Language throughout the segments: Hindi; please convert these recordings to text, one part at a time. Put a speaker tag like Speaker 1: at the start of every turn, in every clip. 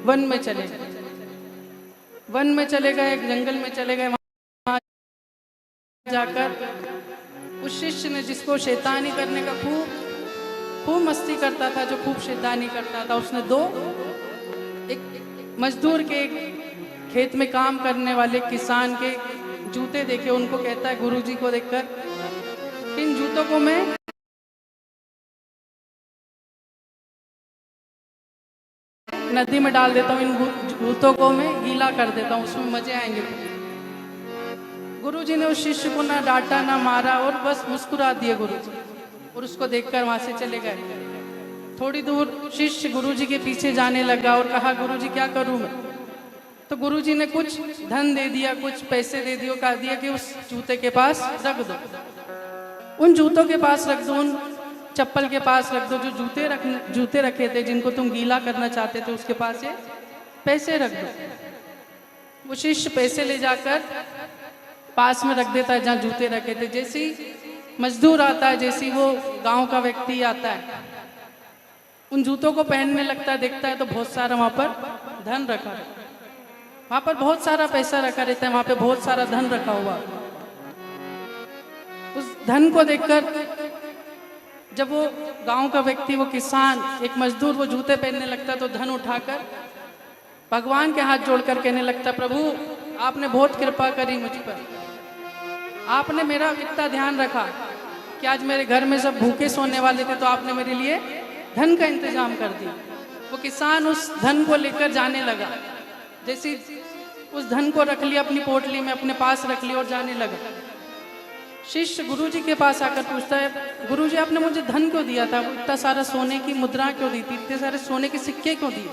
Speaker 1: वन में चले गए। वन में चले गए, एक जंगल में चले गए। वहां जाकर उस शिष्य ने, जिसको शैतानी करने का खूब मस्ती करता था, जो खूब शैतानी करता था, उसने एक मजदूर के, एक खेत में काम करने वाले किसान के जूते देखे। उनको कहता है गुरुजी को देखकर, इन जूतों को मैं नदी में डाल देता हूँ, इन जूतों को मैं गीला कर देता हूँ, उसमें मजे आएंगे। गुरुजी ने उस शिष्य को ना डांटा ना मारा, और बस मुस्कुरा दिए गुरुजी, और उसको देखकर वहां से चले गए। थोड़ी दूर शिष्य गुरुजी के पीछे जाने लगा और कहा, गुरुजी क्या करूं मैं? तो गुरुजी ने कुछ धन दे दिया, कुछ पैसे दे दिए, कहा दिया कि उस जूते के पास रख दो, उन जूतों के पास रख दो, उन चप्पल के पास रख दो, जो जूते रखे थे जिनको तुम गीला करना चाहते थे, उसके पास ये पैसे रख दो। वो शिष्य पैसे ले जाकर पास में रख देता है जहाँ जूते रखे थे। जैसे ही मजदूर आता है, जैसे ही वो गांव का व्यक्ति आता है, उन जूतों को पहनने लगता है, देखता है तो बहुत सारा वहां पर धन रखा है, वहां पर बहुत सारा पैसा रखा रहता है, वहां पे बहुत सारा धन रखा हुआ। उस धन को देखकर जब वो गांव का व्यक्ति, वो किसान, एक मजदूर वो जूते पहनने लगता, तो धन उठाकर भगवान के हाथ जोड़कर कहने लगता, प्रभु आपने बहुत कृपा करी मुझ पर, आपने मेरा इतना ध्यान रखा कि आज मेरे घर में सब भूखे सोने वाले थे, तो आपने मेरे लिए धन का इंतजाम कर दिया। वो किसान उस धन को लेकर जाने लगा। जैसे उस धन को रख लिया अपनी पोटली में, अपने पास रख लिया और जाने लगा। शिष्य गुरुजी के पास आकर पूछता है, गुरुजी आपने मुझे धन क्यों दिया था? इतना सारा सोने की मुद्रा क्यों दी थी? इतने सारे सोने के सिक्के क्यों दिए?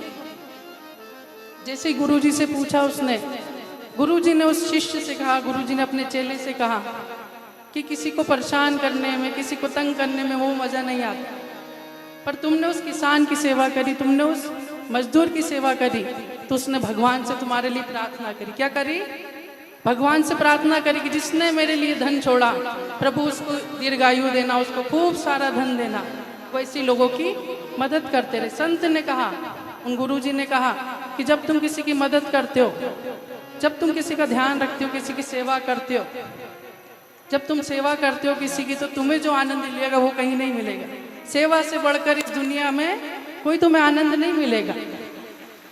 Speaker 1: जैसे ही गुरुजी से पूछा उसने, गुरुजी ने उस शिष्य से कहा, गुरुजी ने अपने चेले से कहा कि किसी को परेशान करने में, किसी को तंग करने में वो मजा नहीं आता, पर तुमने उस किसान की सेवा करी, तुमने उस मजदूर की सेवा करी, तो उसने भगवान से तुम्हारे लिए प्रार्थना करी। क्या करी? भगवान से प्रार्थना करी कि जिसने मेरे लिए धन छोड़ा, प्रभु उसको दीर्घायु देना, उसको खूब सारा धन देना, वैसे लोगों की मदद करते रहे। संत ने कहा, उन गुरुजी ने कहा कि जब तुम किसी की मदद करते हो, जब तुम किसी का ध्यान रखते हो, किसी की सेवा करते हो, जब तुम सेवा करते हो किसी की, तो तुम्हें जो आनंद मिलेगा वो कहीं नहीं मिलेगा। सेवा से बढ़कर इस दुनिया में कोई तुम्हें आनंद नहीं मिलेगा।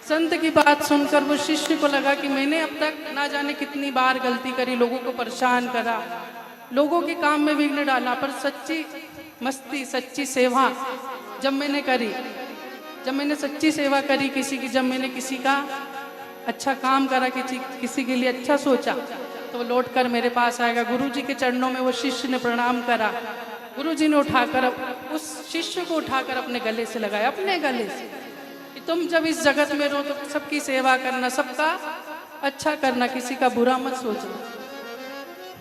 Speaker 1: संत की बात सुनकर वो शिष्य को लगा कि मैंने अब तक ना जाने कितनी बार गलती करी, लोगों को परेशान करा, लोगों के काम में विघ्न डाला, पर सच्ची मस्ती, सच्ची सेवा जब मैंने करी, जब मैंने सच्ची सेवा करी किसी की, जब मैंने किसी का अच्छा काम करा, किसी के लिए अच्छा सोचा, तो वो लौट कर मेरे पास आएगा। गुरुजी के चरणों में वो शिष्य ने प्रणाम करा। गुरुजी ने उठाकर उस शिष्य को उठाकर अपने गले से लगाया, अपने गले से, कि तुम जब इस जगत में रहो तो सबकी सेवा करना, सबका अच्छा करना, किसी का बुरा मत सोचना,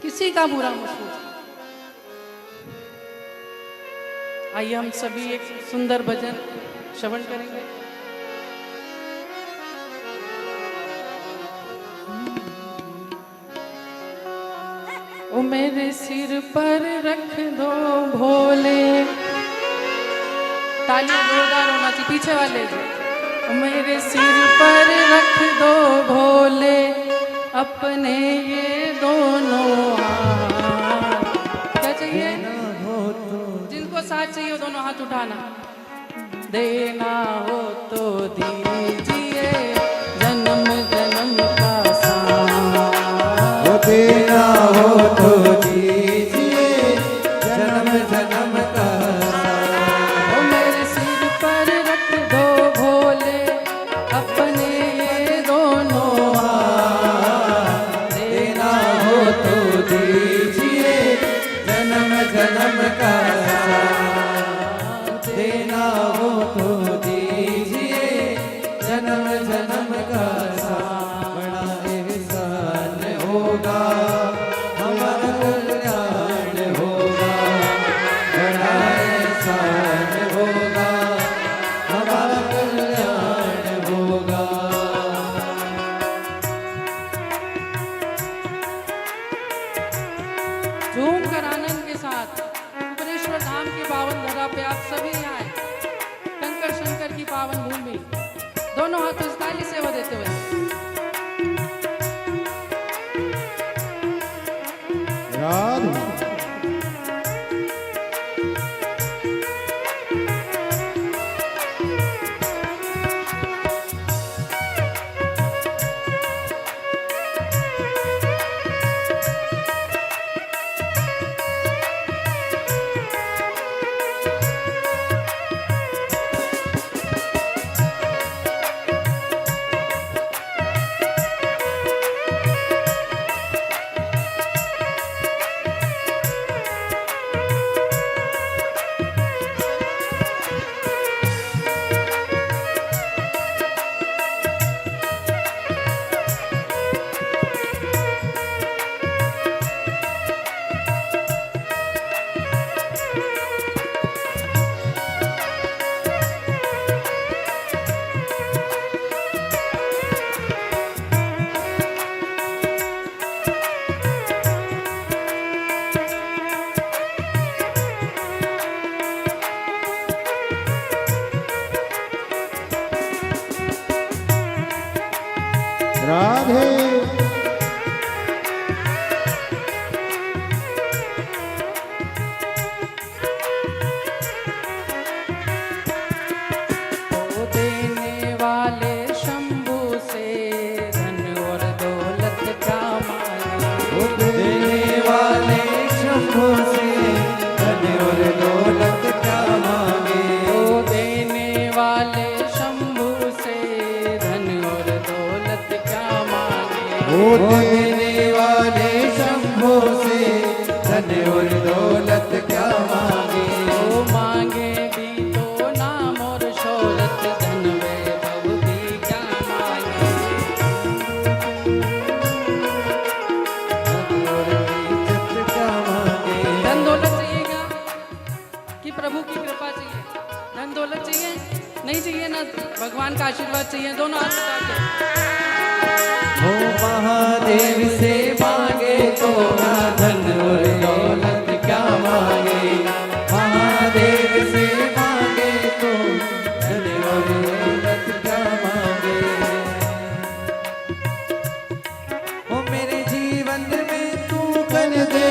Speaker 1: किसी का बुरा मत सोचना। आइए हम सभी एक सुंदर भजन श्रवण करेंगे। ओ मेरे सिर पर रख दो भोले, ताली जोरदार होना चाहिए पीछे वाले जो। ओ मेरे सिर पर रख दो भोले, अपने ये दोनों हाथ। क्या चाहिए? जिनको साथ चाहिए वो दोनों हाथ उठाना। देना हो तो दीजिए जन्म जन्म का साथ,
Speaker 2: देना हो तो दीजिए जन्म जन्म का साथ।
Speaker 1: ओ मेरे सिर पर रख दो भोले, अपने ये दोनों हाथ,
Speaker 2: देना हो तो दीजिए जन्म जन्म का साथ। देना हो तो दीजिए जन्म जन्म का साथ। बड़ा एहसान होगा
Speaker 1: दोनों हाथों से ताली सेवा देते हुए।
Speaker 2: राधे राधे
Speaker 1: ओ देने वाले शंभू से धन और दौलत का मांगे।
Speaker 2: देने वाले शंभू से धन और दौलत का मांगे।
Speaker 1: ओ देने वाले शंभू से धन और दौलत का मांगे।
Speaker 2: वो देने वाले शंभू से धन और दौलत क्या मांगे।
Speaker 1: ओ मांगे भी तो नाम और शोहरत, धन वैभव भी क्या मांगे।
Speaker 2: धन और इज्जत क्या मांगे।
Speaker 1: धन दौलत चाहिएगा कि प्रभु की कृपा चाहिए? धन दौलत चाहिए? नहीं चाहिए ना, भगवान का आशीर्वाद चाहिए। दोनों हाथ उठा के
Speaker 2: हो महादेव से मांगे तो ना धन और दौलत क्या मांगे। महादेव से मांगे तो धन और दौलत क्या मांगे। ओ मेरे जीवन में तू कर दे,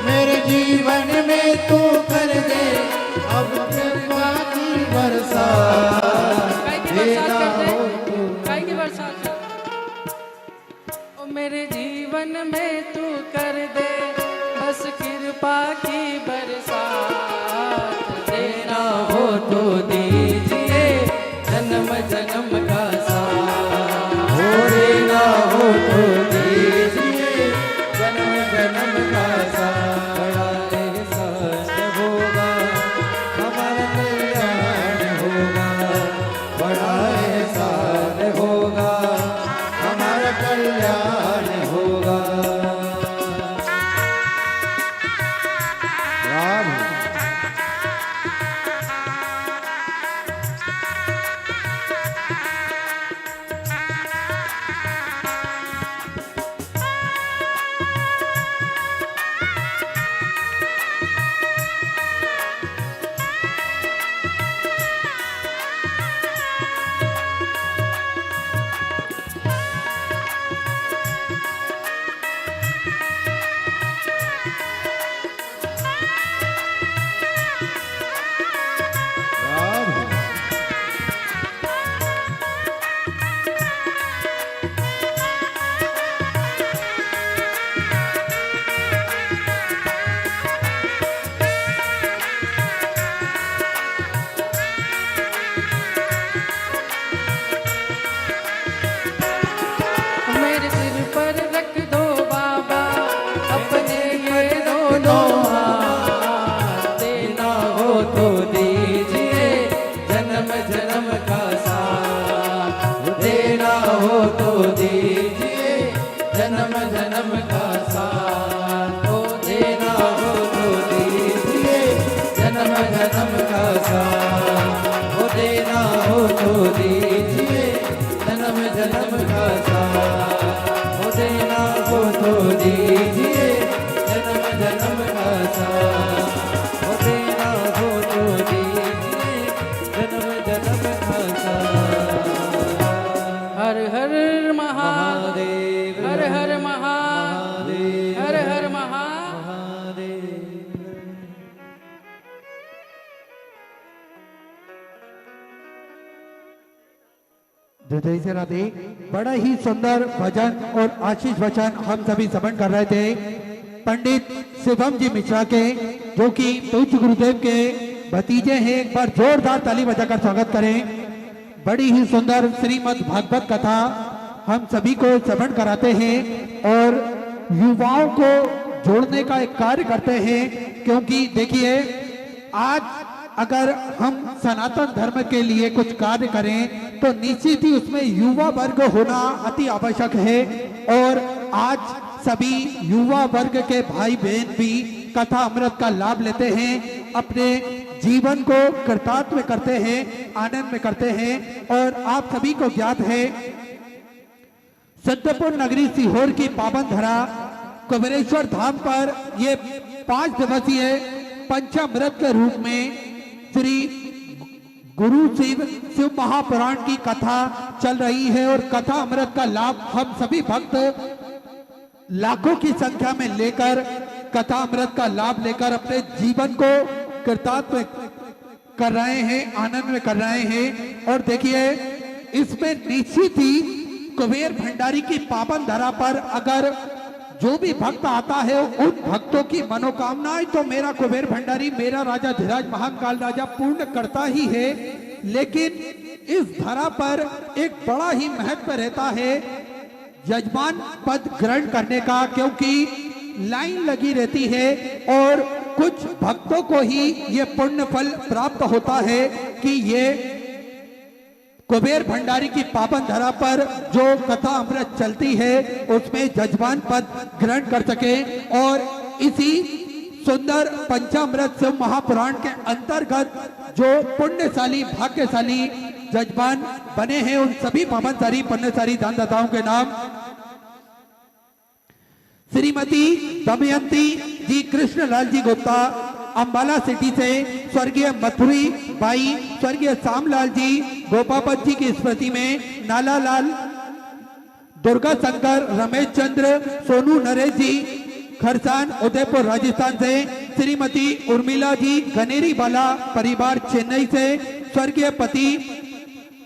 Speaker 2: मेरे जीवन में तू कर दे अब कृपा की बरसात।
Speaker 1: काय की बरसात करते? काय की बरसात? ओ मेरे जीवन में तू कर दे बस कृपा की बरसात। देना हो तो दीजिए जन्म जन्म का साथ।
Speaker 2: हो देना हो तो दीजिए जन्म जन्म का साथ। बड़ा एहसान होगा हमारा कल्याण होगा। बड़ा एहसान होगा हमारा कल्याण होगा। राम राम
Speaker 1: मेरे सिर पर रख दो बाबा अपने ये दोनों हाथ। देना हो तो दीजिए
Speaker 2: जन्म जन्म का साथ। देना हो तो दीजिए जन्म जन्म का साथ। ओ देना हो तो दीजिए जन्म जन्म का साथ। ओ देना हो तो दीजिए जन्म जन्म का साथ। ओ देना हो तो दीजिए जन्म जन्म का साथ। ओ देना हो तो दीजिए जन्म जन्म का साथ।
Speaker 1: हर हर महादेव, हर हर महादेव, हर हर महादेव।
Speaker 2: जय से राधे। बड़ा ही सुंदर भजन और आशीष वचन हम सभी श्रवण कर रहे थे पंडित शिवम जी मिश्रा के, जो कि पूज्य गुरुदेव के भतीजे हैं। एक बार जोरदार ताली बजाकर स्वागत करें। बड़ी ही सुंदर श्रीमद् भागवत कथा हम सभी को श्रवण कराते हैं और युवाओं को जोड़ने का एक कार्य करते हैं, क्योंकि देखिए आज अगर हम सनातन धर्म के लिए कुछ कार्य करें तो निश्चित ही उसमें युवा वर्ग होना अति आवश्यक है। और आज सभी युवा वर्ग के भाई बहन भी कथा अमृत का लाभ लेते हैं, अपने जीवन को कृतार्थ में करते हैं, आनंद में करते हैं। और आप सभी को ज्ञात है सत्यपुर नगरी सीहोर की पावन धरा कुबेरेश्वर धाम पर ये 5 दिवसीय पंचामृत के रूप में श्री गुरु शिव महापुराण की कथा चल रही है। और कथा अमृत का लाभ हम सभी भक्त लाखों की संख्या में लेकर कथा अमृत का लाभ लेकर अपने जीवन को कृतार्थ कर रहे हैं, आनंद में कर रहे हैं। और देखिए इसमें निश्चित ही कुबेर भंडारी की पावन धरा पर अगर जो भी भक्त आता है उन भक्तों की मनोकामनाएं तो मेरा कुबेर भंडारी, मेरा राजा धीराज महाकाल राजा पूर्ण करता ही है। लेकिन इस धरा पर एक बड़ा ही महत्व रहता है यजमान पद ग्रहण करने का, क्योंकि लाइन लगी रहती है और कुछ भक्तों को ही ये पुण्य फल प्राप्त होता है कि ये कुबेर भंडारी की पावन धरा पर जो कथा अमृत चलती है उसमें जजमान पद ग्रहण कर सके। और इसी सुंदर पंचामृत शिव महापुराण के अंतर्गत जो पुण्यशाली भाग्यशाली जजमान बने हैं उन सभी पावनशाली पुण्यशाली दानदाताओं के नाम श्रीमती दमयंती जी कृष्णलाल जी गुप्ता अंबाला सिटी से, स्वर्गीय मथुरी बाई, स्वर्गीय श्यामलाल जी गोपापत जी की स्मृति में, नाला लाल, दुर्गा शंकर, रमेश चंद्र, सोनू नरेश जी खरसान उदयपुर राजस्थान से, श्रीमती उर्मिला जी घनेरी बाला परिवार चेन्नई से, स्वर्गीय पति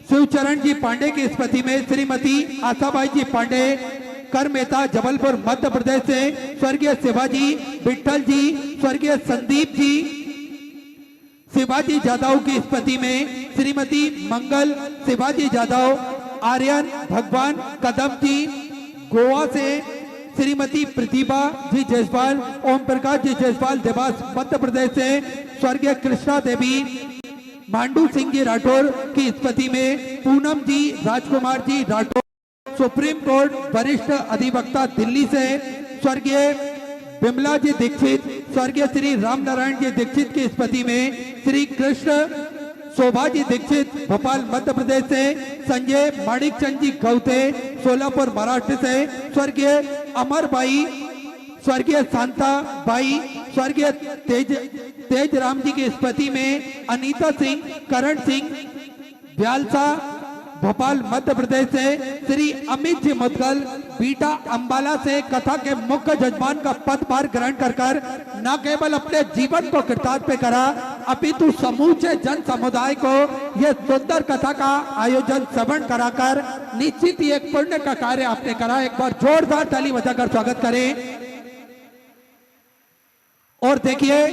Speaker 2: शिवचरण जी पांडे की स्मृति में, श्रीमती आशाबाई जी पांडे कर मेहता जबलपुर मध्य प्रदेश से, स्वर्गीय शिवाजी विठल जी, स्वर्गीय संदीप जी शिवाजी जादव की स्मृति में, श्रीमती मंगल शिवाजी जादव, आर्यन भगवान कदम जी गोवा से, श्रीमती प्रतिभा जी जयसवाल, ओम प्रकाश जी जयसवाल देवास मध्य प्रदेश से, स्वर्गीय कृष्णा देवी मांडू सिंह जी राठौर की स्मृति में, पूनम जी राजकुमार जी राठौर सुप्रीम कोर्ट वरिष्ठ अधिवक्ता दिल्ली से, स्वर्गीय बिमला जी दीक्षित, स्वर्गीय श्री राम नारायण जी दीक्षित की स्मृति में, श्री कृष्ण शोभा जी दीक्षित भोपाल मध्य प्रदेश से, संजय माणिक चंद जी गौते सोलापुर महाराष्ट्र से, स्वर्गीय अमर बाई, स्वर्गीय शांता बाई, स्वर्गीय तेज राम जी की स्मृति में, अनीता सिंह करण सिंह ब्यालसा भोपाल मध्य प्रदेश से, श्री अमित जी मुदगल बीटा अंबाला से कथा के मुख्य जजमान का पदभार ग्रहण कर न केवल अपने जीवन को कृतार्थ पे करा अपितु समूचे जन समुदाय को यह सुंदर कथा का आयोजन श्रवण कराकर निश्चित ही एक पुण्य का कार्य आपने करा। एक बार जोरदार ताली बजाकर स्वागत करें। और देखिए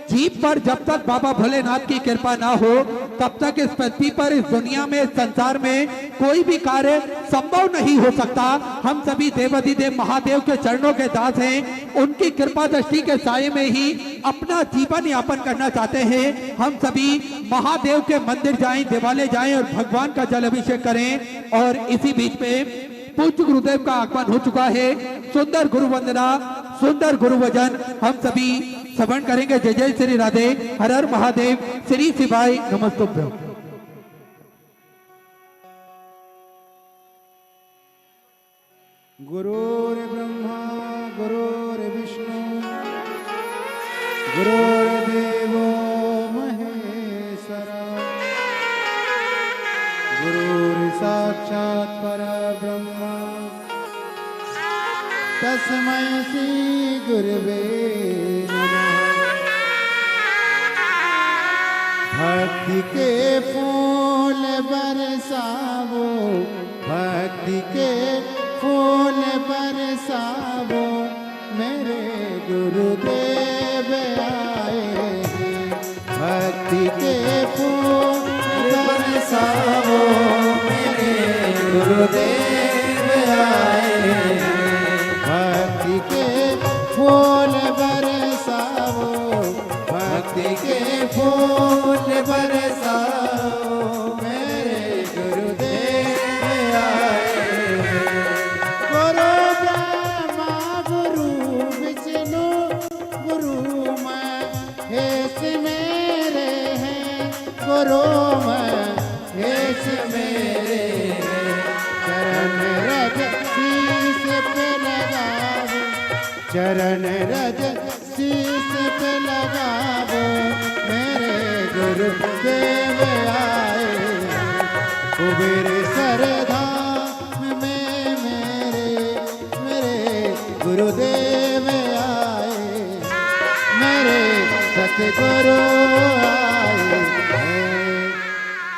Speaker 2: जीप पर जब तक बाबा भोलेनाथ की कृपा ना हो तब तक इस पृथ्वी पर, इस दुनिया में, इस संसार में कोई भी कार्य संभव नहीं हो सकता। हम सभी देवाधिदेव महादेव के चरणों के दास हैं, उनकी कृपा दृष्टि के साये में ही अपना जीवन यापन करना चाहते हैं। हम सभी महादेव के मंदिर जाएं, देवालय जाएं और भगवान का जल अभिषेक करें। और इसी बीच में पूज्य गुरुदेव का आगमन हो चुका है। सुंदर गुरु वंदना, सुंदर गुरु वचन हम सभी श्रवण करेंगे। जय जय श्री राधे, हर हर महादेव, श्री शिवाय नमस्तुभ्यं।
Speaker 3: गुरुर्ब्रह्मा गुरुर्विष्णु गुरुर्देवो महेश्वरा गुरुर्साक्षात् साक्षात् परब्रह्म तस्मै श्री गुरवे नमः। भक्ति के फूल बरसावो, भक्ति के फूल बरसावो, मेरे गुरुदेव आए हैं। भक्ति के फूल बरसावो, मेरे गुरुदेव आए हैं। भक्ति के फूल बरसावो, भक्ति के फूल बरसावो, मेरे गुरुदेव आए हैं। गुरु ब्रह्मा गुरु विष्णु गुरु महेश मेरे हैं। गुरु महेश मेरे हैं। चरण रज शीश पे लगावो, चरण रज शीश पे लगावो, मेरे गुरुदेव आए हैं। कुबेर सरधाम में मेरे गुरुदेव आए, मेरे सतगुरु आए हैं।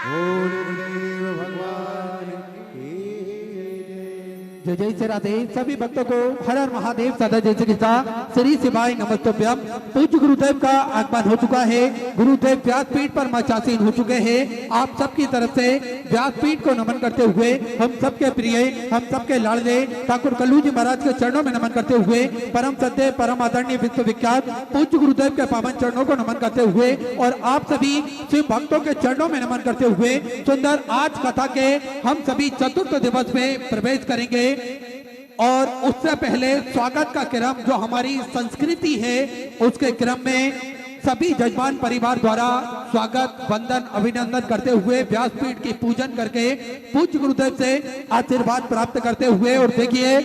Speaker 3: बोल गुरुदेव भगवान की जय।
Speaker 4: जय जय श्री राधे। सभी भक्तों को हर हर महादेव सदा जय श्री कृष्णा श्री शिवाय नमस्तोभ्यम। पूज्य गुरुदेव का आगमन हो चुका है। गुरुदेव व्यासपीठ पर मचासीन हो चुके हैं। आप सबकी तरफ से व्यासपीठ को नमन करते हुए हम सबके प्रिय, हम सबके लाडले ठाकुर कल्लू जी महाराज के चरणों में नमन करते हुए परम सत्य परम आदरणीय विश्वविख्यात पूज्य गुरुदेव के पावन चरणों को नमन करते हुए और आप सभी शिव भक्तों के चरणों में नमन करते हुए सुंदर आज कथा के हम सभी चतुर्थ दिवस में प्रवेश करेंगे। और उससे पहले स्वागत का क्रम जो हमारी संस्कृति है उसके क्रम में सभी जजमान परिवार द्वारा स्वागत वंदन अभिनंदन करते हुए व्यासपीठ की पूजन करके पूज्य गुरुदेव से आशीर्वाद प्राप्त करते हुए। और देखिए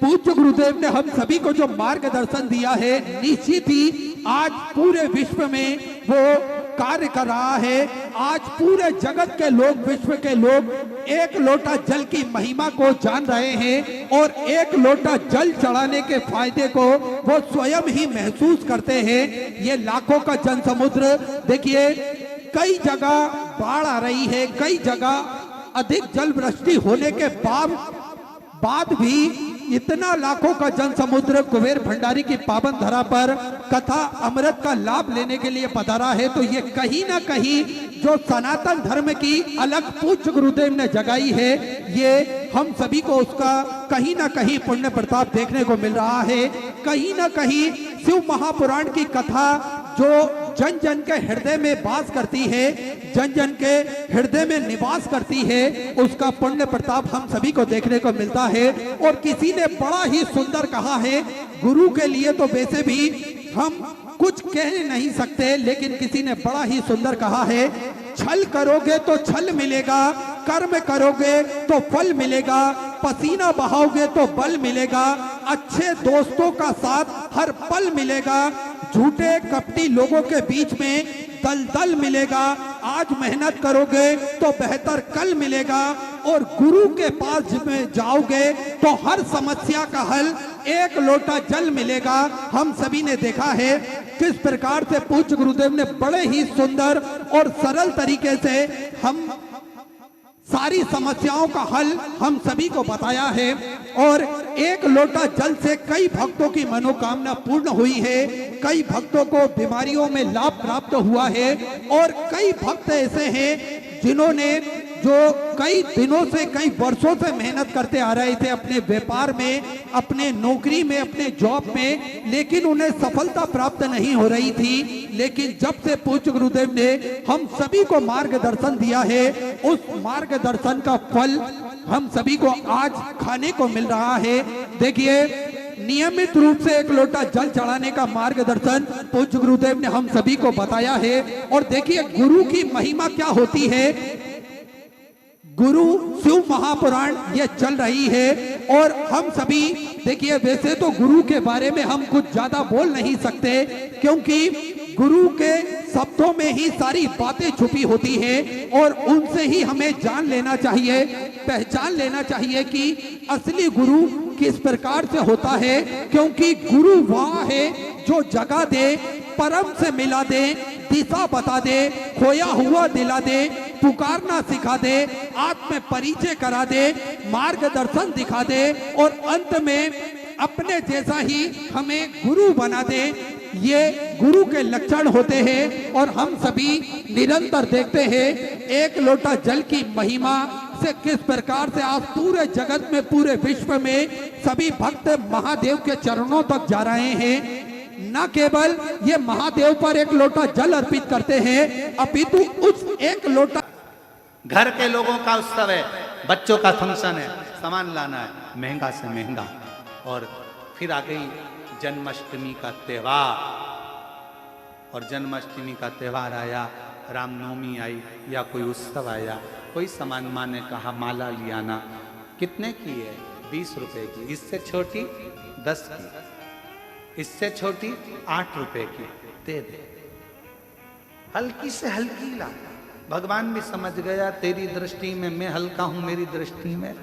Speaker 4: पूज्य गुरुदेव ने हम सभी को जो मार्गदर्शन दिया है निश्चित ही आज पूरे विश्व में वो कार्य कर रहा है। आज पूरे जगत के लोग, विश्व के लोग एक लोटा जल की महिमा को जान रहे हैं और एक लोटा जल चढ़ाने के फायदे को वो स्वयं ही महसूस करते हैं। ये लाखों का जन समुद्र देखिए, कई जगह बाढ़ आ रही है, कई जगह अधिक जल वृष्टि होने के बाद भी इतना लाखों का जन समुद्र कुबेर भंडारी की पावन धरा पर कथा अमृत का लाभ लेने के लिए पधारा है। तो ये कहीं ना कहीं जो सनातन धर्म की अलग पूज्य गुरुदेव ने जगाई है, ये हम सभी को उसका कहीं ना कहीं पुण्य प्रताप देखने को मिल रहा है। कहीं ना कहीं शिव महापुराण की कथा जो जन जन के हृदय में वास करती है, जन जन के हृदय में निवास करती है, उसका पुण्य प्रताप हम सभी को देखने को मिलता है। और किसी ने बड़ा ही सुंदर कहा है, गुरु के लिए तो वैसे भी हम कुछ कह नहीं सकते, लेकिन किसी ने बड़ा ही सुंदर कहा है, छल करोगे तो छल मिलेगा, कर्म करोगे तो फल मिलेगा, पसीना बहाओगे तो बल मिलेगा, अच्छे दोस्तों का साथ हर पल मिलेगा, झूठे कपटी लोगों के बीच में दलदल मिलेगा। आज मेहनत करोगे तो बेहतर कल मिलेगा और गुरु के पास में जाओगे तो हर समस्या का हल एक लोटा जल मिलेगा। हम सभी ने देखा है किस प्रकार से पूज्य गुरुदेव ने बड़े ही सुंदर और सरल तरीके से हम सारी समस्याओं का हल हम सभी को बताया है। और एक लोटा जल से कई भक्तों की मनोकामना पूर्ण हुई है, कई भक्तों को बीमारियों में लाभ प्राप्त हुआ है और कई भक्त ऐसे हैं जिन्होंने जो कई दिनों से, कई वर्षों से मेहनत करते आ रहे थे अपने व्यापार में, अपने नौकरी में, अपने जॉब में, लेकिन उन्हें सफलता प्राप्त नहीं हो रही थी। लेकिन जब से पूज्य गुरुदेव ने हम सभी को मार्गदर्शन दिया है, उस मार्गदर्शन का फल हम सभी को आज खाने को मिल रहा है। देखिए नियमित रूप से एक लोटा जल चढ़ाने का मार्गदर्शन पूज्य गुरुदेव ने हम सभी को बताया है। और देखिए गुरु की महिमा क्या होती है। गुरु शिव महापुराण ये चल रही है और हम सभी देखिए, वैसे तो गुरु के बारे में हम कुछ ज्यादा बोल नहीं सकते, क्योंकि गुरु के शब्दों में ही सारी बातें छुपी होती हैं और उनसे ही हमें जान लेना चाहिए, पहचान लेना चाहिए कि असली गुरु किस प्रकार से होता है। क्योंकि गुरु वह है जो जगा दे, परम से मिला दे, दिशा बता दे, खोया हुआ दिला दे, पुकारना सिखा दे, आत्म परिचय करा दे, मार्गदर्शन दिखा दे और अंत में अपने जैसा ही हमें गुरु बना दे। ये गुरु के लक्षण होते हैं और हम सभी निरंतर देखते हैं एक लोटा जल की महिमा से किस प्रकार से आज पूरे जगत में, पूरे विश्व में सभी भक्त महादेव के चरणों तक जा रहे हैं। न केवल ये महादेव पर एक लोटा जल अर्पित करते हैं, अपितु उस एक लोटा
Speaker 5: घर के लोगों का उत्सव है, बच्चों का फंक्शन है, सामान लाना है महंगा से महंगा। और फिर आ गई जन्माष्टमी का त्यौहार, और जन्माष्टमी का त्यौहार आया, रामनवमी आई या कोई उत्सव आया, कोई सामान माँ ने कहा माला लियाना, कितने की है? 20 रुपए की। इससे छोटी 10 की, इससे छोटी 8 रुपए की, दे दे। हल्की से हल्की ला। भगवान भी समझ गया तेरी दृष्टि में मैं हल्का हूं, मेरी दृष्टि में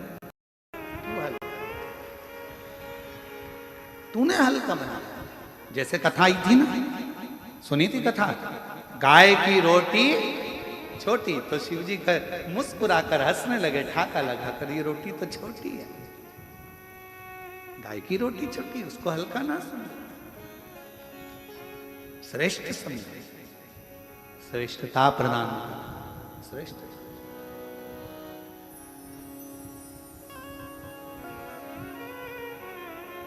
Speaker 5: तूने हल्का बना। जैसे कथा आई थी ना, सुनी थी कथा, गाय की रोटी छोटी, तो शिव जी मुस्कुराकर हंसने लगे, ठाका लगा कर ये रोटी तो छोटी है, गाय की रोटी छोटी, उसको हल्का ना समझ, श्रेष्ठ समझ, श्रेष्ठता प्रदान, श्रेष्ठ।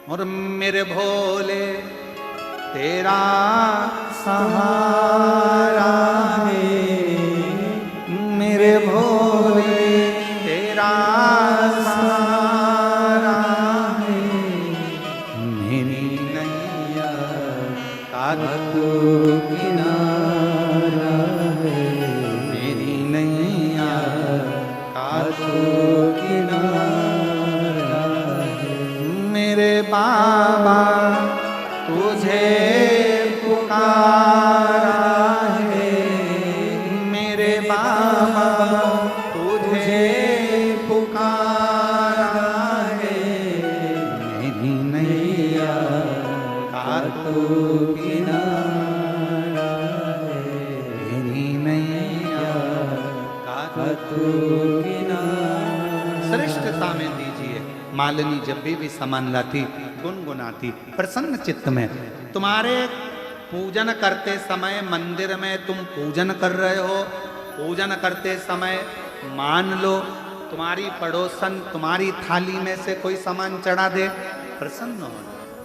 Speaker 5: और मेरे भोले तेरा सहारा है, मेरे भोले तेरा सहारा है, मेरी नैया का तू किनारा है, मेरी नैया का तू किनारा है। मेरे बाबा तुझे पुकारा है, मेरे बाबा तुझे पुकारा है, मेरी नैया का तू किनारा है, मेरी नैया का तू किनारा। श्रेष्ठता में दीजिए। मालिनी जब भी सामान लाती गुनगुनाती प्रसन्न चित्त में। तुम्हारे पूजन करते समय मंदिर में तुम पूजन कर रहे हो, पूजन करते समय मान लो तुम्हारी पड़ोसन तुम्हारी थाली में से कोई सामान चढ़ा दे, प्रसन्न हो,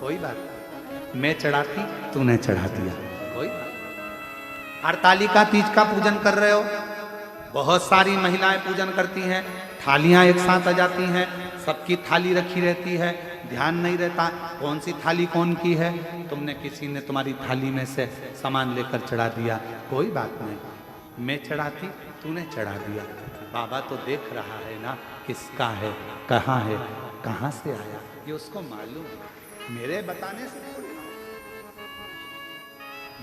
Speaker 5: कोई बात नहीं। मैं चढ़ाती तूने चढ़ा दिया, कोई बात। हरतालिका तीज का पूजन कर रहे हो, बहुत सारी महिलाएं पूजन करती हैं, थालियां एक साथ आ जाती हैं, सबकी थाली रखी रहती है, ध्यान नहीं रहता कौन सी थाली कौन की है, तुमने किसी ने तुम्हारी थाली में से सामान लेकर चढ़ा दिया, कोई बात नहीं। मैं चढ़ाती तूने चढ़ा दिया, बाबा तो देख रहा है ना किसका है, कहाँ से आया, ये उसको मालूम है। मेरे बताने से थोड़ी,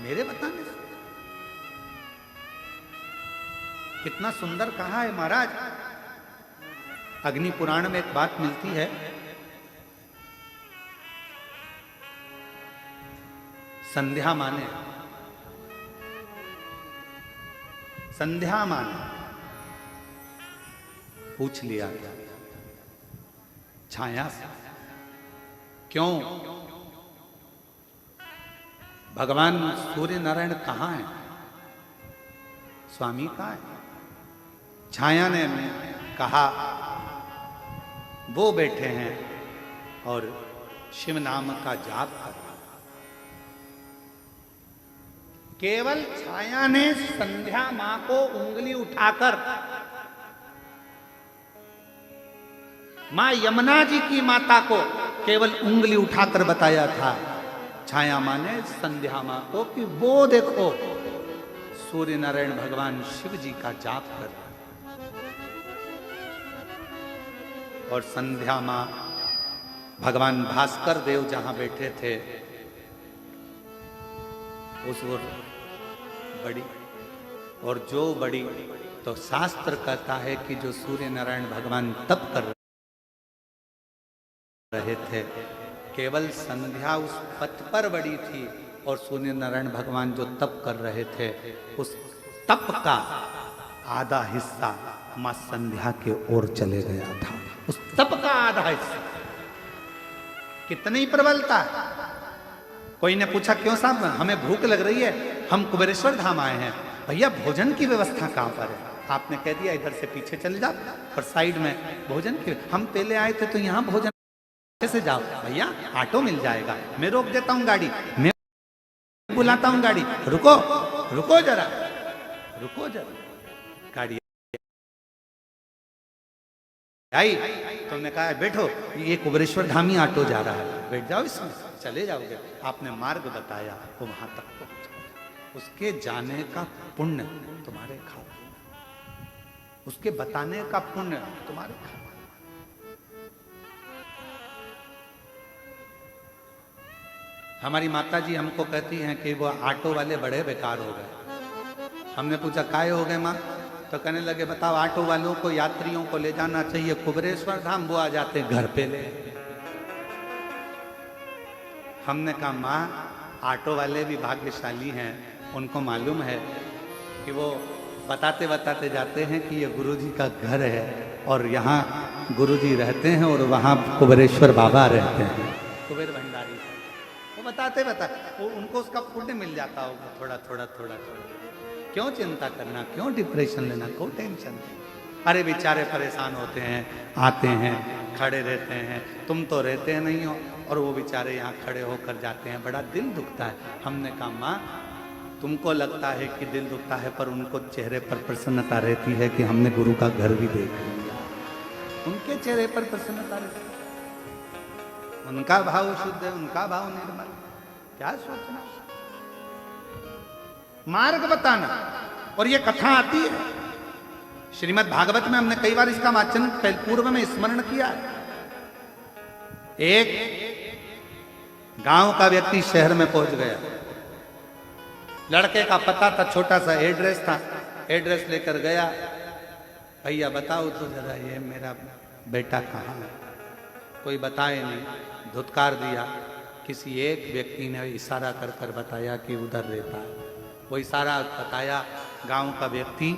Speaker 5: मेरे बताने से। कितना सुंदर कहा है महाराज। अग्नि पुराण में एक बात मिलती है, संध्या माने पूछ लिया छाया से, क्यों भगवान सूर्य नारायण कहाँ है, स्वामी कहाँ है? छाया ने कहा वो बैठे हैं और शिव नाम का जाप कर रहे। केवल छाया ने संध्या मां को उंगली उठाकर मां यमुना जी की माता को केवल उंगली उठाकर बताया था छाया मां ने संध्या मां को कि वो देखो सूर्य नारायण भगवान शिव जी का जाप कर रहे। और संध्या मां भगवान भास्कर देव जहां बैठे थे उस बड़ी, और जो बड़ी तो शास्त्र कहता है कि जो सूर्य नारायण भगवान तप कर रहे थे, केवल संध्या उस पथ पर बड़ी थी, और सूर्य नारायण भगवान जो तप कर रहे थे उस तप का आधा हिस्सा मां संध्या के ओर चले गया था। उस तप का आधा हिस्सा कितनी प्रबलता। कोई ने पूछा क्यों साहब हमें भूख लग रही है, हम कुबेरेश्वर धाम आए हैं। भैया भोजन की व्यवस्था कहां पर है? आपने कह दिया इधर से पीछे चले जाओ और साइड में भोजन की। हम पहले आए थे तो यहाँ भोजन से जाओ। भैया ऑटो मिल जाएगा, मैं रोक देता हूँ गाड़ी, मैं बुलाता हूँ गाड़ी, रुको रुको जरा, रुको जरा। गाड़ी आई, तुमने कहा बैठो, ये कुबेरेश्वर धामी ऑटो जा रहा है, बैठ जाओ इसमें, चले जाओगे। आपने मार्ग बताया, वो वहां तक पहुंचा। उसके जाने का पुण्य तुम्हारे खाते, उसके बताने का पुण्य तुम्हारे खाते। हमारी माता जी हमको कहती हैं कि वो ऑटो वाले बड़े बेकार हो गए। हमने पूछा काहे हो गए माँ? तो कहने लगे बताओ ऑटो वालों को यात्रियों को ले जाना चाहिए कुबेरेश्वर धाम, वो आ जाते हैं घर पे ले। हमने कहा माँ ऑटो वाले भी भाग्यशाली हैं, उनको मालूम है कि वो बताते बताते जाते हैं कि ये गुरुजी का घर है और यहाँ गुरुजी रहते हैं और वहाँ कुबेरेश्वर बाबा रहते हैं, कुबेर भंडारी। वो बताते बताते उनको उसका पुण्य मिल जाता होगा थोड़ा थोड़ा थोड़ा थोड़ा। क्यों चिंता करना, क्यों डिप्रेशन लेना, क्यों टेंशन? अरे बेचारे परेशान होते हैं, आते हैं, खड़े रहते हैं, तुम तो रहते नहीं हो, और वो बेचारे यहाँ खड़े होकर जाते हैं, बड़ा दिल दुखता है। हमने कहा माँ तुमको लगता है कि दिल दुखता है, पर उनको चेहरे पर प्रसन्नता रहती है कि हमने गुरु का घर भी देख लिया। उनके चेहरे पर प्रसन्नता रहती है, उनका भाव शुद्ध है, उनका भाव निर्मल। क्या सोचना, मार्ग बताना। और ये कथा आती है श्रीमद् भागवत में, हमने कई बार इसका वाचन पूर्व में स्मरण किया है। एक गांव का व्यक्ति शहर में पहुंच गया, लड़के का पता था, छोटा सा एड्रेस था, एड्रेस लेकर गया। भैया बताओ तो जरा ये मेरा बेटा कहाँ है? कोई बताए नहीं, धुतकार दिया। किसी एक व्यक्ति ने इशारा कर कर बताया कि उधर रहता है। वो इशारा बताया, गांव का व्यक्ति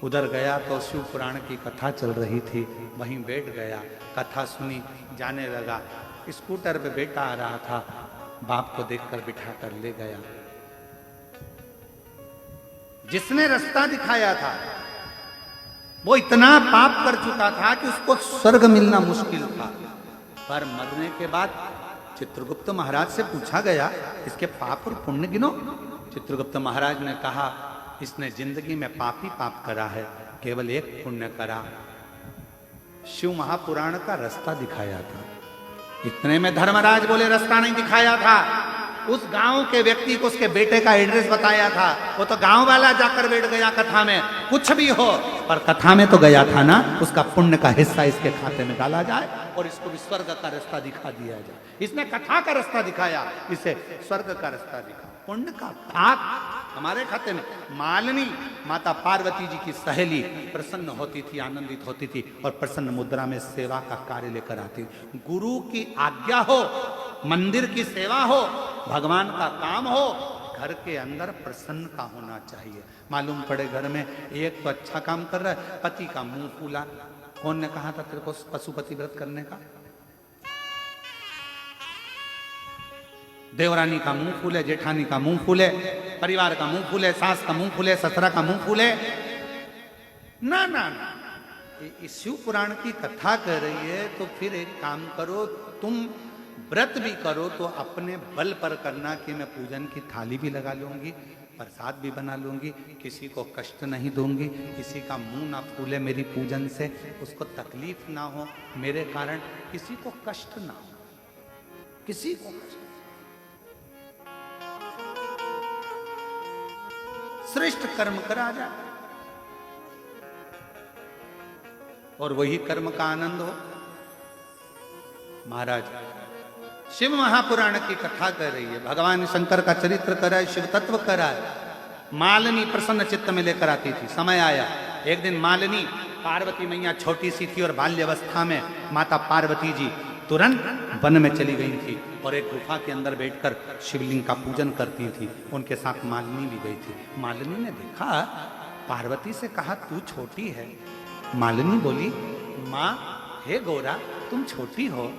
Speaker 5: उधर गया तो शिव पुराण की कथा चल रही थी, वहीं बैठ गया, कथा सुनी, जाने लगा। स्कूटर पे बेटा आ रहा था, बाप को देखकर बिठा कर ले गया। जिसने रास्ता दिखाया था वो इतना पाप कर चुका था कि उसको स्वर्ग मिलना मुश्किल था। पर मरने के बाद चित्रगुप्त महाराज से पूछा गया इसके पाप और पुण्य गिनो। चित्रगुप्त महाराज ने कहा इसने जिंदगी में पाप ही पाप करा है, केवल एक पुण्य करा, शिव महापुराण का रास्ता दिखाया था। इतने में धर्मराज बोले रास्ता नहीं दिखाया था, उस गांव के व्यक्ति को उसके बेटे का एड्रेस बताया था। वो तो गांव वाला जाकर बैठ गया कथा में, कुछ भी हो पर कथा में तो गया था ना, उसका पुण्य का हिस्सा इसके खाते में डाला जाए और इसको भी स्वर्ग का रास्ता दिखा दिया जाए। इसने कथा का रास्ता दिखाया, इसे स्वर्ग का रास्ता दिखा, पुण्य का पाप हमारे खाते में। मालिनी माता पार्वती जी की सहेली प्रसन्न होती थी, आनंदित होती थी और प्रसन्न मुद्रा में सेवा का कार्य लेकर आती। गुरु की आज्ञा हो, मंदिर की सेवा हो, भगवान का काम हो, घर के अंदर प्रसन्नता होना चाहिए। मालूम पड़े घर में एक तो अच्छा काम कर रहा है, पति का मुंह फूला। कौन ने कहा था तेरे को पशुपति व्रत करने का? देवरानी का मुंह फूले, जेठानी का मुंह फूले, परिवार का मुंह फूले, सास का मुंह फूले, ससुरा का मुंह फूले। ना ना ना, इस शिव पुराण की कथा कर रही है तो फिर एक काम करो, तुम व्रत भी करो तो अपने बल पर करना कि मैं पूजन की थाली भी लगा लूंगी, प्रसाद भी बना लूंगी, किसी को कष्ट नहीं दूंगी, किसी का मुंह ना फूले मेरी पूजन से, उसको तकलीफ ना हो मेरे कारण, किसी को कष्ट ना हो, किसी को कष्ट। श्रेष्ठ कर्म करा जाए और वही कर्म का आनंद हो। महाराज शिव महापुराण की कथा कर रही है, भगवान शंकर का चरित्र कराए, शिव तत्व कराए, मालिनी प्रसन्न चित्त में लेकर आती थी। समय आया, एक दिन मालिनी पार्वती मैया छोटी सी थी और बाल्यावस्था में माता पार्वती जी तुरंत वन में चली गई थी और एक गुफा के अंदर बैठकर शिवलिंग का पूजन करती थी। उनके साथ मालिनी भी गई थी। मालिनी ने देखा, पार्वती से कहा तू छोटी है। मालिनी बोली, माँ हे गौरा, तुम छोटी हो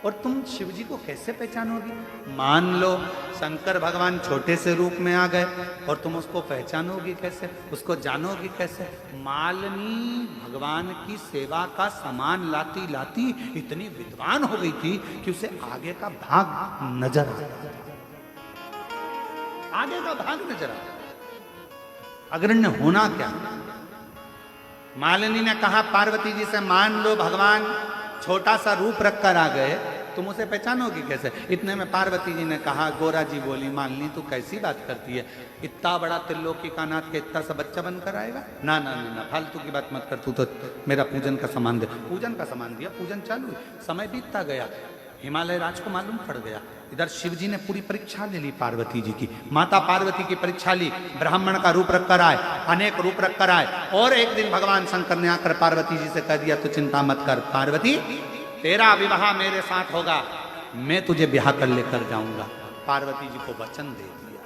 Speaker 5: और तुम शिव जी को कैसे पहचानोगी? मान लो शंकर भगवान छोटे से रूप में आ गए और तुम उसको पहचानोगी कैसे, उसको जानोगी कैसे? मालिनी भगवान की सेवा का सामान लाती लाती इतनी विद्वान हो गई थी कि उसे आगे का भाग नजर आ गया। आगे का भाग नजर आ गया। अग्रण्य होना क्या? मालिनी ने कहा पार्वती जी से, मान लो भगवान छोटा सा रूप रखकर आ गए, तुम उसे पहचानोगी कैसे? इतने में पार्वती जी ने कहा, गोरा जी बोली, मालिनी तू कैसी बात करती है? इतना बड़ा त्रिलोकी का नाथ के इतना सा बच्चा बनकर आएगा? ना ना ना, फालतू की बात मत कर, तू तो मेरा पूजन का सामान दे। पूजन का सामान दिया, पूजन चालू। समय बीतता गया, हिमालय राज को मालूम पड़ गया। इधर शिव जी ने पूरी परीक्षा ले ली पार्वती जी की। माता पार्वती की परीक्षा ली, ब्राह्मण का रूप रखकर आए, अनेक रूप रखकर आए। और एक दिन भगवान शंकर ने आकर पार्वती जी से कह दिया, तू चिंता मत कर पार्वती, तेरा विवाह मेरे साथ होगा, मैं तुझे ब्याह कर लेकर जाऊंगा। पार्वती जी को वचन दे दिया।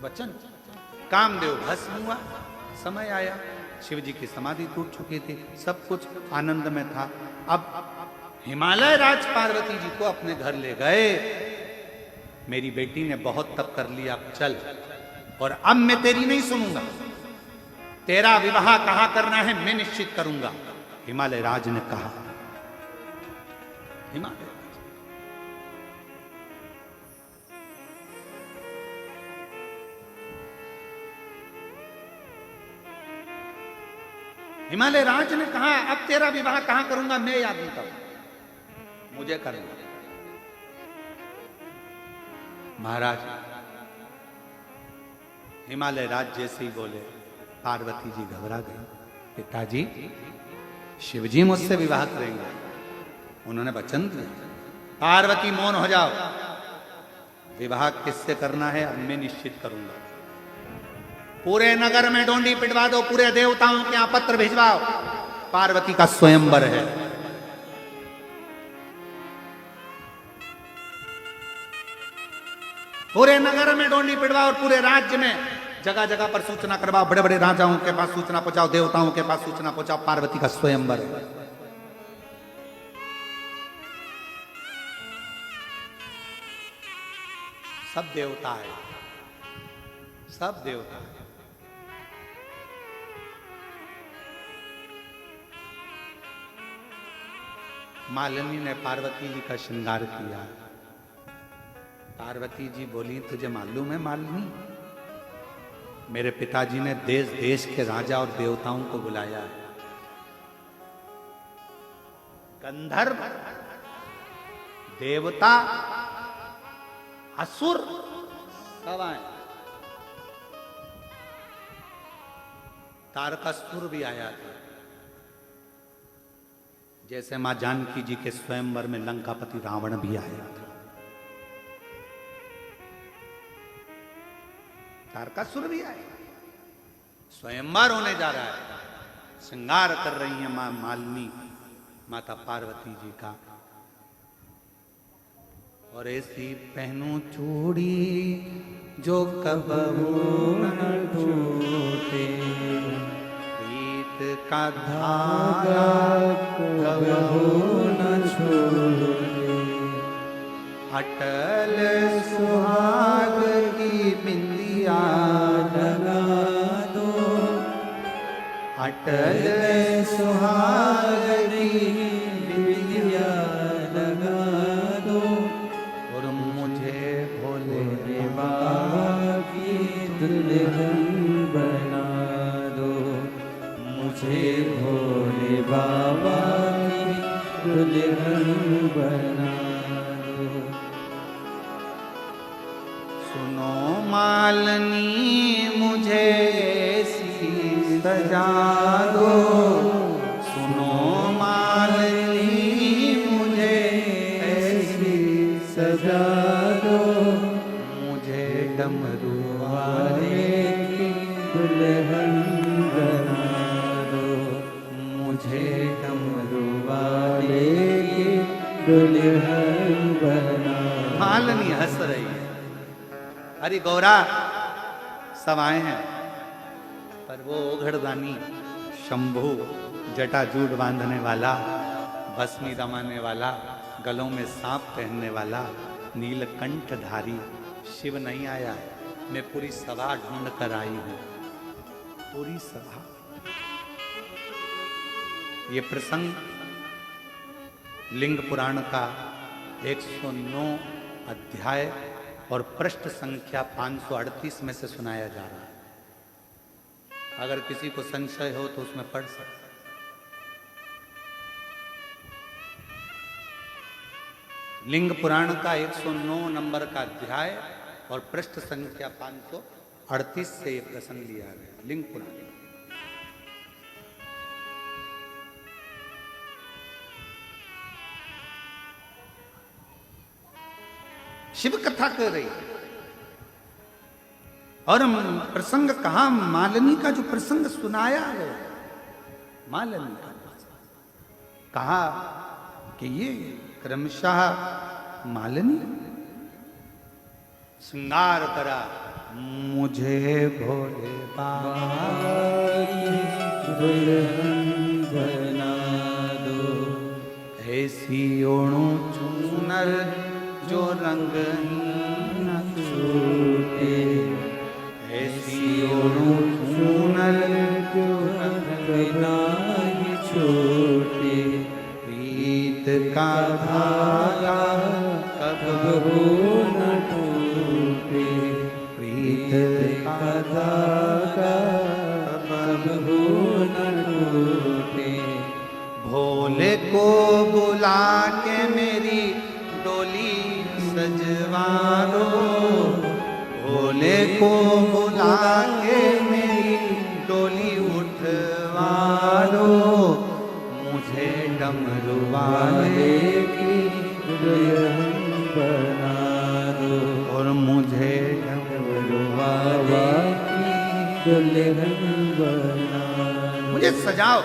Speaker 5: वचन, कामदेव भस्म हुआ। समय आया, शिव जी की समाधि टूट चुकी थी, सब कुछ आनंद में था। अब हिमालय राज पार्वती जी को अपने घर ले गए। मेरी बेटी ने बहुत तप कर लिया, अब चल, और अब मैं तेरी नहीं सुनूंगा, तेरा विवाह कहां करना है मैं निश्चित करूंगा। हिमालय राज ने कहा। हिमालय हिमालय राज ने कहा, अब तेरा विवाह कहां करूंगा मैं याद नहीं करूंगा, मुझे करना। महाराज हिमालय राज जैसे ही बोले, पार्वती जी घबरा गई। पिताजी, शिवजी मुझसे विवाह करेंगे, उन्होंने वचन दिया। पार्वती मौन हो जाओ, विवाह किससे करना है अब मैं निश्चित करूंगा। पूरे नगर में डोंडी पिटवा दो, पूरे देवताओं के यहां पत्र भिजवाओ, पार्वती का स्वयंवर है। पूरे नगर में डोंडी पिटवाओ और पूरे राज्य में जगह जगह पर सूचना करवाओ, बड़े बड़े राजाओं के पास सूचना पहुंचाओ, देवताओं के पास सूचना पहुंचाओ, पार्वती का स्वयंवर है। सब देवता है, सब देवता है। मालिनी ने पार्वती जी का श्रृंगार किया। पार्वती जी बोली, तुझे मालूम है मालिनी, मेरे पिताजी ने देश देश के राजा और देवताओं को बुलाया है। गंधर्व, देवता, असुर सब आए। तारकासुर भी आया था। जैसे मां जानकी जी के स्वयंवर में लंकापति रावण भी आया था। तारकासुर भी आए। स्वयंवर होने जा रहा है। श्रृंगार कर रही है मां मालिनी, माता पार्वती जी का। और ऐसी पहनूं चूड़ी जो कबहू न टूटे, प्रीत का धागा कबहू न छूटे, अटल सुहाग की बिंदिया लगा दो, अटल सुहाग की बिंदिया लगा दो, और मुझे भोले बाबा की दुल्हन बना दो, मुझे भोले बाबा की दुल्हन बना दो। सुनो मालिनी मुझे ऐसी सजा दो, सुनो मालिनी मुझे ऐसी सजा दो, मुझे डमरू वाले
Speaker 2: दुल्हन बना।
Speaker 5: मालनी हंस रही है। अरे गौरा सब आए हैं, पर वो ओघड़दानी शंभू जटाजूट बांधने वाला, भस्मी दमाने वाला, गलों में सांप पहनने वाला, नीलकंठधारी शिव नहीं आया है। मैं पूरी सभा ढूंढ कर आई हूं, पूरी सभा। ये प्रसंग लिंग पुराण का 109 अध्याय और पृष्ठ संख्या 538 में से सुनाया जा रहा है। अगर किसी को संशय हो तो उसमें पढ़ सकते। लिंग पुराण का 109 नंबर का अध्याय और पृष्ठ संख्या 538 से यह प्रसंग लिया गया। लिंग पुराण शिव कथा कर रही है। और प्रसंग कहा, मालिनी का जो प्रसंग सुनाया है, मालिनी का कहा कि ये क्रमशः मालिनी श्रृंगार करा, मुझे भोले बाबा
Speaker 2: दुल्हन बना दो।
Speaker 5: ऐसी ओणु चूनर जो रंग न छूटे, ऐसी ओणु चूनर जो रंग न छूटे। प्रीत का धागा कबहू न टूटे, प्रीत का धागा कबहू न टूटे। भोले को बुला के मेरी डोली सजवा लो, भोले को बुला के मेरी डोली उठवा लो। मुझे डमरू वाले की
Speaker 2: दुल्हन बना दो,
Speaker 5: और मुझे डमरू
Speaker 2: बाबा की दुल्हन बना दो।
Speaker 5: मुझे सजाओ।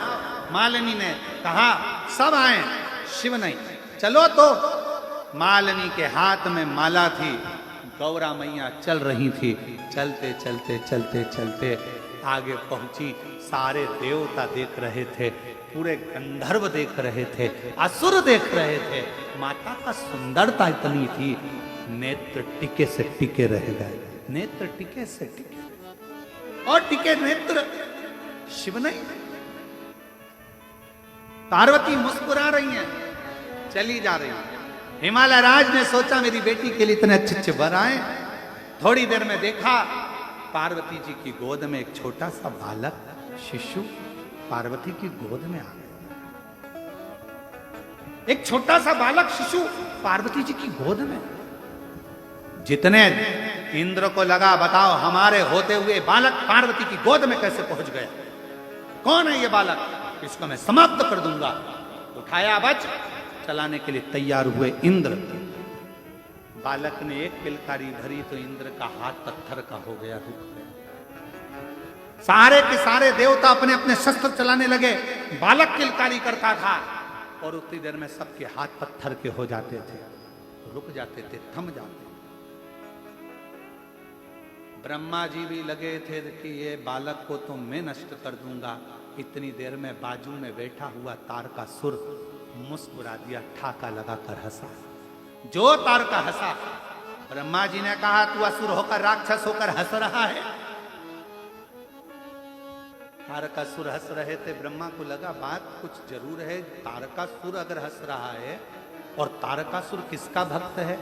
Speaker 5: मालिनी ने कहा, सब आए, शिव नहीं। चलो तो। मालिनी के हाथ में माला थी, गौरा मैया चल रही थी। चलते चलते चलते चलते आगे पहुंची। सारे देवता देख रहे थे, पूरे गंधर्व देख रहे थे, असुर देख रहे थे। माता का सुंदरता इतनी थी, नेत्र टिके से टिके रह गए। नेत्र टिके से टिके और टिके नेत्र। शिव नहीं। पार्वती मुस्कुरा रही हैं, चली जा रही हैं। हिमालय राज ने सोचा मेरी बेटी के लिए इतने अच्छे अच्छे वर आए। थोड़ी देर में देखा पार्वती जी की गोद में एक छोटा सा बालक शिशु पार्वती की गोद में आ गया। एक छोटा सा बालक शिशु पार्वती जी की गोद में। जितने इंद्र को लगा, बताओ हमारे होते हुए बालक पार्वती की गोद में कैसे पहुंच गया? कौन है ये बालक? इसको मैं समाप्त कर दूंगा। उठाया बच, चलाने के लिए तैयार हुए इंद्र। बालक ने एक किलकारी भरी तो इंद्र का हाथ पत्थर का हो गया, रुक गया। सारे के सारे देवता अपने अपने शस्त्र चलाने लगे। बालक किलकारी करता था और उतनी देर में सबके हाथ पत्थर के हो जाते थे, रुक जाते थे, थम जाते। ब्रह्मा जी भी लगे थे कि ये बालक को तो मैं नष्ट कर दूंगा। इतनी देर में बाजू में बैठा हुआ तारकासुर मुस्कुरा दिया, ठाका लगाकर हंसा। जो तारका हंसा, ब्रह्मा जी ने कहा तू असुर होकर राक्षस होकर हंस रहा है। तारकासुर हंस रहे थे। ब्रह्मा को लगा बात कुछ जरूर है। तारकासुर अगर हंस रहा है, और तारकासुर किसका भक्त है?